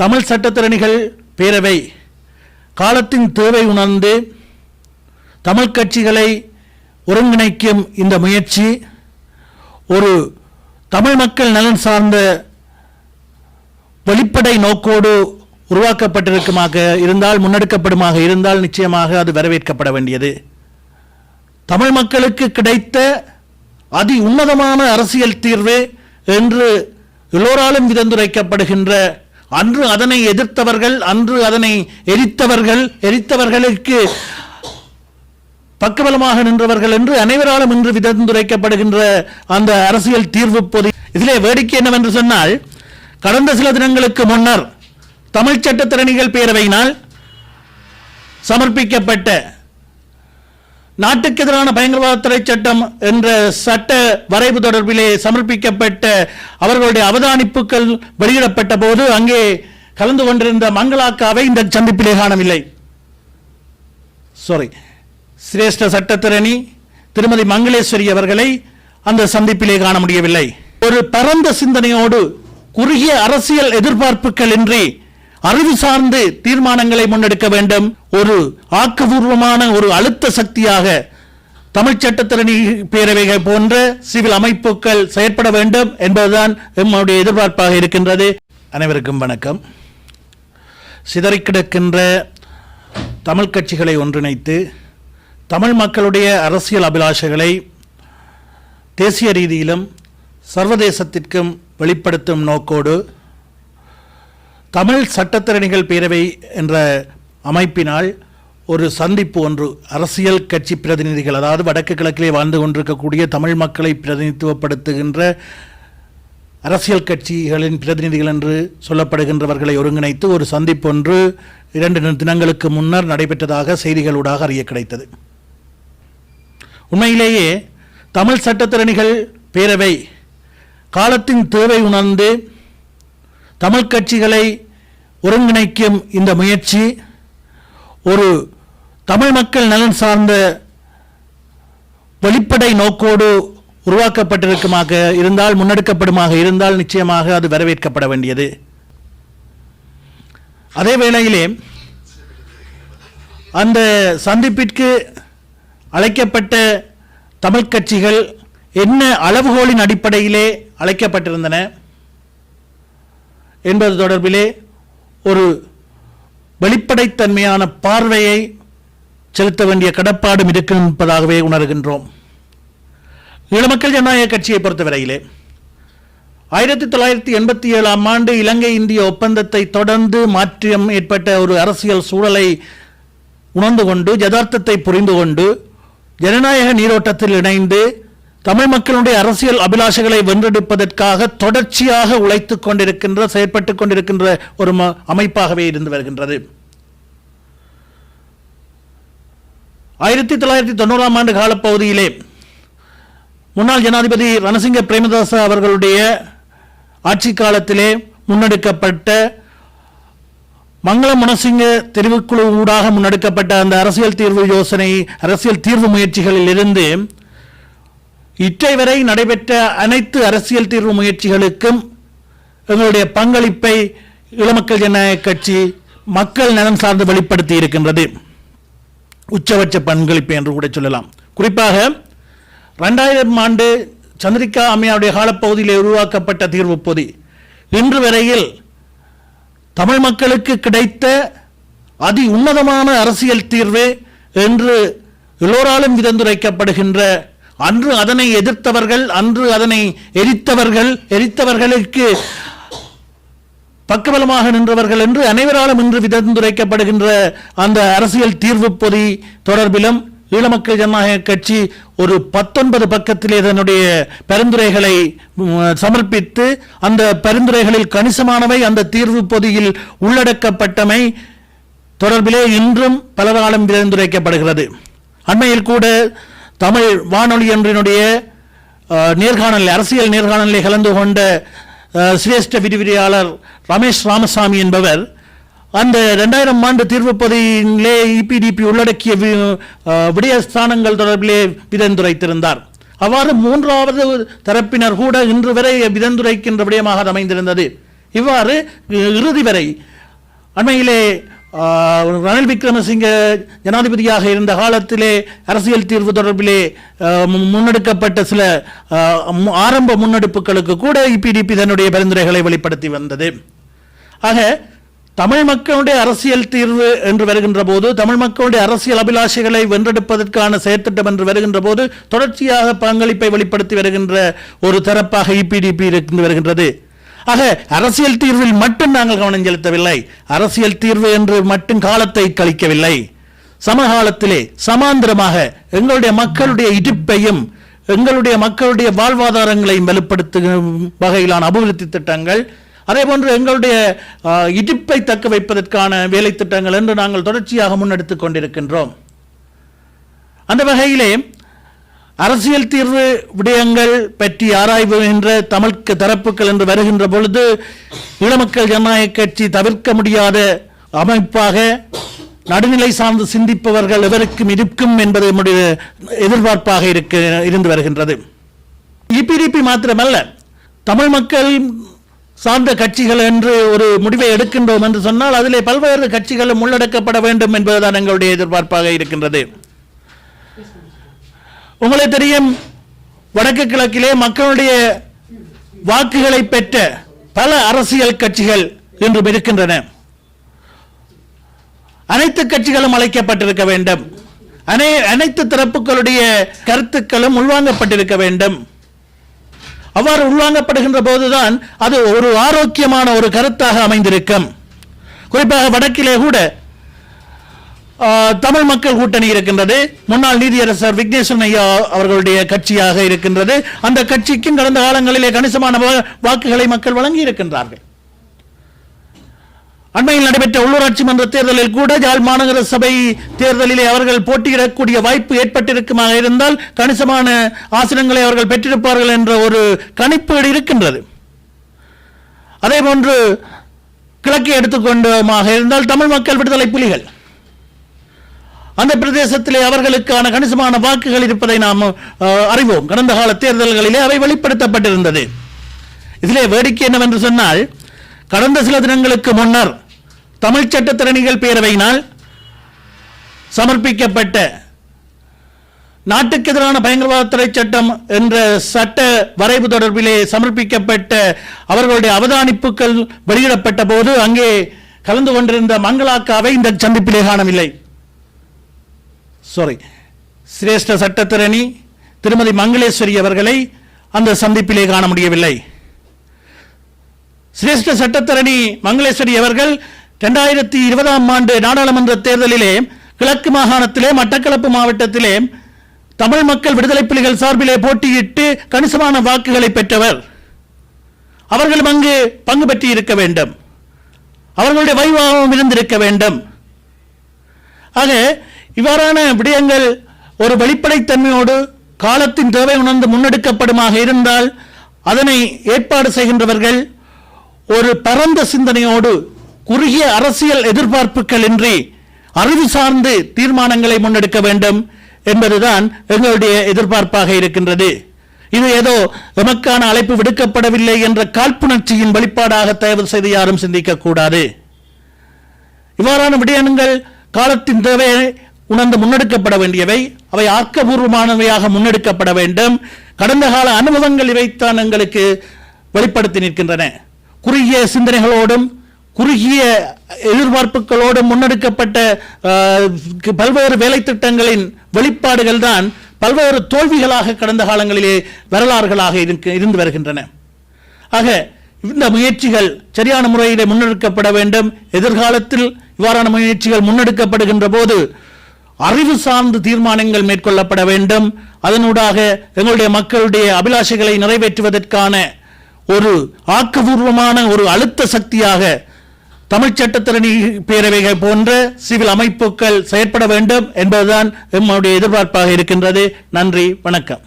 தமிழ் சட்டத்திறனிகள் பேரவை காலத்தின் தேவை உணர்ந்து தமிழ் கட்சிகளை ஒருங்கிணைக்கும் இந்த முயற்சி ஒரு தமிழ் மக்கள் நலன் சார்ந்த வெளிப்படை நோக்கோடு உருவாக்கப்பட்டிருக்குமாக இருந்தால், முன்னெடுக்கப்படுமாக இருந்தால் நிச்சயமாக அது வரவேற்கப்பட வேண்டியது. தமிழ் மக்களுக்கு கிடைத்த அதி உன்னதமான அரசியல் தீர்வு என்று எல்லோராலும் விதந்துரைக்கப்படுகின்ற, அன்று அதனை எதிர்த்தவர்கள், அன்று அதனை எரித்தவர்களுக்கு பக்கபலமாக நின்றவர்கள் என்று அனைவராலும் இன்று விதந்துரைக்கப்படுகின்ற அந்த அரசியல் தீர்வு பொதி. இதிலே வேடிக்கை என்னவென்று சொன்னால், கடந்த சில தினங்களுக்கு முன்னர் தமிழ் சட்டத்திறனிகள் பேரவையினால் சமர்ப்பிக்கப்பட்ட நாட்டுக்கு எதிரான பயங்கரவாத தடை சட்டம் என்ற சட்ட வரைவு தொடர்பிலே சமர்ப்பிக்கப்பட்ட அவர்களுடைய அவதானிப்புகள் வெளியிடப்பட்ட போது அங்கே கலந்து கொண்டிருந்த மங்களாக்காவை இந்த சந்திப்பிலே காணவில்லை. சிரேஷ்ட சட்டத்திறனி திருமதி மங்களேஸ்வரி அவர்களை அந்த சந்திப்பிலே காண முடியவில்லை. ஒரு பரந்த சிந்தனையோடு குறுகிய அரசியல் எதிர்பார்ப்புகள் இன்றி அறிவு சார்ந்து தீர்மானங்களை முன்னெடுக்க வேண்டும். ஒரு ஆக்கபூர்வமான ஒரு அழுத்த சக்தியாக தமிழ் சட்டத்திறனி பேரவைகள் போன்ற சிவில் அமைப்புகள் செயற்பட வேண்டும் என்பதுதான் நம்முடைய எதிர்பார்ப்பாக இருக்கின்றது. அனைவருக்கும் வணக்கம். சிதறிக் கிடக்கின்ற தமிழ் கட்சிகளை ஒன்றிணைத்து தமிழ் மக்களுடைய அரசியல் அபிலாஷைகளை தேசிய ரீதியிலும் சர்வதேசத்திற்கும் வெளிப்படுத்தும் நோக்கோடு தமிழ் சட்டத்திறனிகள் பேரவை என்ற அமைப்பினால் ஒரு சந்திப்பு ஒன்று, அரசியல் கட்சி பிரதிநிதிகள், அதாவது வடக்கு கிழக்கிலே வாழ்ந்து கொண்டிருக்கக்கூடிய தமிழ் மக்களை பிரதிநிதித்துவப்படுத்துகின்ற அரசியல் கட்சிகளின் பிரதிநிதிகள் என்று சொல்லப்படுகின்றவர்களை ஒருங்கிணைத்து ஒரு சந்திப்பு ஒன்று 2 தினங்களுக்கு முன்னர் நடைபெற்றதாக செய்திகளூடாக அறிய கிடைத்தது. உண்மையிலேயே தமிழ் சட்டத்திறனிகள் பேரவை காலத்தின் தேவை உணர்ந்து தமிழ் கட்சிகளை ஒருங்கிணைக்கும் இந்த முயற்சி ஒரு தமிழ் மக்கள் நலன் சார்ந்த வெளிப்படை நோக்கோடு உருவாக்கப்பட்டிருக்குமாக இருந்தால், முன்னெடுக்கப்படுமாக இருந்தால் நிச்சயமாக அது வரவேற்கப்பட வேண்டியது. அதே வேளையிலே அந்த சந்திப்பிற்கு அழைக்கப்பட்ட தமிழ் கட்சிகள் என்ன அளவுகோலின் அடிப்படையிலே அழைக்கப்பட்டிருந்தன என்பது தொடர்பிலே ஒரு வெளிப்படைத்தன்மையான பார்வையை செலுத்த வேண்டிய கடப்பாடும் இருப்பதாகவே உணர்கின்றோம். ஈழமக்கள் ஜனநாயக கட்சியை பொறுத்தவரையிலே 1987 ஆண்டு இலங்கை இந்திய ஒப்பந்தத்தை தொடர்ந்து மாற்றம் ஏற்பட்ட ஒரு அரசியல் சூழலை உணர்ந்து கொண்டு, யதார்த்தத்தை புரிந்து கொண்டு, ஜனநாயக நீரோட்டத்தில் இணைந்து தமிழ் மக்களுடைய அரசியல் அபிலாஷைகளை வென்றெடுப்பதற்காக தொடர்ச்சியாக உழைத்துக் கொண்டிருக்கின்ற, செயற்பட்டுக் கொண்டிருக்கின்ற ஒரு அமைப்பாகவே இருந்து வருகின்றது. 1990 ஆண்டு காலப்பகுதியிலே முன்னாள் ஜனாதிபதி ரணசிங்க பிரேமதாச அவர்களுடைய ஆட்சி காலத்திலே முன்னெடுக்கப்பட்ட மங்கள முனசிங்க தெரிவுக்குழு ஊடாக முன்னெடுக்கப்பட்ட அந்த அரசியல் தீர்வு யோசனை, அரசியல் தீர்வு முயற்சிகளில் இருந்து இற்றை வரை நடைபெற்ற அனைத்து அரசியல் தீர்வு முயற்சிகளுக்கும் எங்களுடைய பங்களிப்பை ஈழமக்கள் ஜனநாயக கட்சி மக்கள் நலன் சார்ந்து வெளிப்படுத்தி இருக்கின்றது. உச்சபட்ச பங்களிப்பு என்று கூட சொல்லலாம். குறிப்பாக 2000 ஆண்டு சந்திரிகா அம்மையாருடைய காலப்பகுதியில் உருவாக்கப்பட்ட தீர்வு பொதி இன்று வரையில் தமிழ் மக்களுக்கு கிடைத்த அதி உன்னதமான அரசியல் தீர்வு என்று எல்லோராலும் விதந்துரைக்கப்படுகின்ற, அன்று அதனை எதிர்த்தவர்கள், அன்று அதனை எரித்தவர்களுக்கு பக்கபலமாக நின்றவர்கள் என்று அனைவராலும் இன்று விதந்துரைக்கப்படுகின்ற அந்த அரசியல் தீர்வு பொதி தொடர்பிலும் ஈழமக்கள் ஜனநாயக கட்சி ஒரு 19 பக்கத்திலே தன்னுடைய பரிந்துரைகளை சமர்ப்பித்து, அந்த பரிந்துரைகளில் கணிசமானவை அந்த தீர்வு பொதியில் உள்ளடக்கப்பட்டமை தொடர்பிலே இன்றும் பலராலும் விதந்துரைக்கப்படுகிறது. அண்மையில் கூட தமிழ் வானொலி ஒன்றினுடைய நேர்காணல், அரசியல் நேர்காணலில் கலந்து கொண்ட சிரேஷ்ட விரிவிரியாளர் ரமேஷ் ராமசாமி என்பவர் அந்த 2000 ஆண்டு தீர்வு பொதியிலே இபிடிபி உள்ளடக்கிய விடயஸ்தானங்கள் தொடர்பிலே விதந்துரைத்திருந்தார். அவ்வாறு 3வது தரப்பினர் கூட இன்று வரை விதந்துரைக்கின்ற விடயமாக அமைந்திருந்தது. இவ்வாறு இறுதி வரை அண்மையிலே ரணில் விக்ரமசிங்க ஜனாதிபதியாக இருந்த காலத்திலே அரசியல் தீர்வு தொடர்பிலே முன்னெடுக்கப்பட்ட சில ஆரம்ப முன்னெடுப்புகளுக்கு கூட IPDP தன்னுடைய பரிந்துரைகளை வெளிப்படுத்தி வந்தது. ஆக தமிழ் மக்களுடைய அரசியல் தீர்வு என்று வருகின்ற போது, தமிழ் மக்களுடைய அரசியல் அபிலாஷைகளை வென்றெடுப்பதற்கான செயற்திட்டம் என்று வருகின்ற போது தொடர்ச்சியாக பங்களிப்பை வெளிப்படுத்தி வருகின்ற ஒரு தரப்பாக IPDP இருந்து வருகின்றது. ஆக அரசியல் தீர்வில் மட்டும் நாங்கள் கவனம் செலுத்தவில்லை, அரசியல் தீர்வு என்று மட்டும் காலத்தை கழிக்கவில்லை. சமகாலத்திலே சமாந்திரமாக எங்களுடைய மக்களுடைய இடிப்பையும் எங்களுடைய மக்களுடைய வாழ்வாதாரங்களையும் வலுப்படுத்தும் வகையிலான அபிவிருத்தி திட்டங்கள், அதேபோன்று எங்களுடைய இடிப்பை தக்க வைப்பதற்கான வேலை திட்டங்கள் என்று நாங்கள் தொடர்ச்சியாக முன்னெடுத்துக் கொண்டிருக்கின்றோம். அந்த வகையிலே அரசியல் தீர்வு விடயங்கள் பற்றி ஆராய்வுகின்ற தமிழ் தரப்புகள் என்று வருகின்ற பொழுது ஈழமக்கள் ஜனநாயக கட்சி தவிர்க்க முடியாத அமைப்பாக நடுநிலை சார்ந்து சிந்திப்பவர்கள் எவருக்கும் இருக்கும் என்பது நம்முடைய எதிர்பார்ப்பாக இருந்து வருகின்றது. IPDP மாத்திரமல்ல, தமிழ் மக்கள் சார்ந்த கட்சிகள் என்று ஒரு முடிவை எடுக்கின்றோம் என்று சொன்னால் அதிலே பல்வேறு கட்சிகளும் உள்ளடக்கப்பட வேண்டும் என்பதுதான் எங்களுடைய எதிர்பார்ப்பாக இருக்கின்றது. உங்களுக்கு தெரியும், வடக்கு கிழக்கிலே மக்களுடைய வாக்குகளை பெற்ற பல அரசியல் கட்சிகள் இன்றும் இருக்கின்றன. அனைத்து கட்சிகளும் அழைக்கப்பட்டிருக்க வேண்டும், அனைத்து தரப்புகளுடைய கருத்துக்களும் உள்வாங்கப்பட்டிருக்க வேண்டும். அவ்வாறு உள்வாங்கப்படுகின்ற போதுதான் அது ஒரு ஆரோக்கியமான ஒரு கருத்தாக அமைந்திருக்கும். குறிப்பாக வடக்கிலே கூட தமிழ் மக்கள் கூட்டணி இருக்கின்றது, முன்னாள் நீதியரசர் விக்னேஸ்வரன் ஐயா அவர்களுடைய கட்சியாக இருக்கின்றது. அந்த கட்சிக்கும் கடந்த காலங்களிலே கணிசமான வாக்குகளை மக்கள் வழங்கி இருக்கின்றார்கள். அண்மையில் நடைபெற்ற உள்ளூராட்சி மன்ற தேர்தலில் கூட யாழ் மாநகர சபை தேர்தலிலே அவர்கள் போட்டியிடக்கூடிய வாய்ப்பு ஏற்பட்டிருக்குமாக இருந்தால் கணிசமான ஆசனங்களை அவர்கள் பெற்றிருப்பார்கள் என்ற ஒரு கணிப்பீடு இருக்கின்றது. அதேபோன்று கிழக்கை எடுத்துக்கொண்டமாக இருந்தால் தமிழ் மக்கள் விடுதலை புலிகள், அந்த பிரதேசத்திலே அவர்களுக்கான கணிசமான வாக்குகள் இருப்பதை நாம் அறிவோம். கடந்த கால தேர்தல்களிலே அவை வெளிப்படுத்தப்பட்டிருந்தது. இதிலே வேடிக்கை என்னவென்று சொன்னால், கடந்த சில தினங்களுக்கு முன்னர் தமிழ் சட்டத்திறனிகள் பேரவையினால் சமர்ப்பிக்கப்பட்ட நாட்டுக்கு எதிரான பயங்கரவாத தடை சட்டம் என்ற சட்ட வரைவு தொடர்பிலே சமர்ப்பிக்கப்பட்ட அவர்களுடைய அவதானிப்புகள் வெளியிடப்பட்ட போது அங்கே கலந்து கொண்டிருந்த மங்களாக்காவை இந்த சந்திப்பிலே காணவில்லை. சிரேஷ்ட சட்டத்திரணி திருமதி மங்களேஸ்வரி அவர்களை அந்த சந்திப்பிலே காண முடியவில்லை. சிரேஷ்ட சட்டத்திரணி மங்களேஸ்வரி அவர்கள் 2020 ஆண்டு நாடாளுமன்ற தேர்தலிலே கிழக்கு மாகாணத்திலே மட்டக்களப்பு மாவட்டத்திலே தமிழ் மக்கள் விடுதலை புலிகள் சார்பிலே போட்டியிட்டு கணிசமான வாக்குகளை பெற்றவர். அவர்களும் அங்கு பங்கு பெற்றி இருக்க வேண்டும், அவர்களுடைய வைபவம் இருந்திருக்க வேண்டும். ஆக இவ்வாறான விடயங்கள் ஒரு வெளிப்படைத்தன்மையோடு காலத்தின் தேவை உணர்ந்து முன்னெடுக்கப்படுமாக இருந்தால் அதனை ஏற்பாடு செய்கின்றவர்கள் ஒரு பரந்த சிந்தனையோடு குறுகிய அரசியல் எதிர்பார்ப்புகள் இன்றி அறிவு சார்ந்து தீர்மானங்களை முன்னெடுக்க வேண்டும் என்பதுதான் எங்களுடைய எதிர்பார்ப்பாக இருக்கின்றது. இது ஏதோ எமக்கான அழைப்பு விடுக்கப்படவில்லை என்ற காழ்ப்புணர்ச்சியின் வெளிப்பாடாக தயவு செய்து யாரும் சிந்திக்க கூடாது. இவ்வாறான விடயங்கள் காலத்தின் தேவையை உணர்ந்து முன்னெடுக்கப்பட வேண்டியவை, அவை ஆக்கபூர்வமானவையாக முன்னெடுக்கப்பட வேண்டும். கடந்த கால அனுபவங்கள் இவைத்தான் எங்களுக்கு வெளிப்படுத்தி நிற்கின்றன. குறுகிய சிந்தனைகளோடும் குறுகிய எதிர்பார்ப்புகளோடும் முன்னெடுக்கப்பட்ட பல்வேறு வேலை திட்டங்களின் வெளிப்பாடுகள் தான் பல்வேறு தோல்விகளாக கடந்த காலங்களிலே வரலாறுகளாக இருந்து வருகின்றன. ஆக இந்த முயற்சிகள் சரியான முறையில் முன்னெடுக்கப்பட வேண்டும். எதிர்காலத்தில் இவ்வாறான முயற்சிகள் முன்னெடுக்கப்படுகின்ற போது அறிவு சார்ந்த தீர்மானங்கள் மேற்கொள்ளப்பட வேண்டும். அதனூடாக எங்களுடைய மக்களுடைய அபிலாஷைகளை நிறைவேற்றுவதற்கான ஒரு ஆக்கபூர்வமான ஒரு அழுத்த சக்தியாக தமிழ் சட்டத்திரணி பேரவைகள் போன்ற சிவில் அமைப்புகள் செயற்பட வேண்டும் என்பதுதான் நம்முடைய எதிர்பார்ப்பாக இருக்கின்றது. நன்றி, வணக்கம்.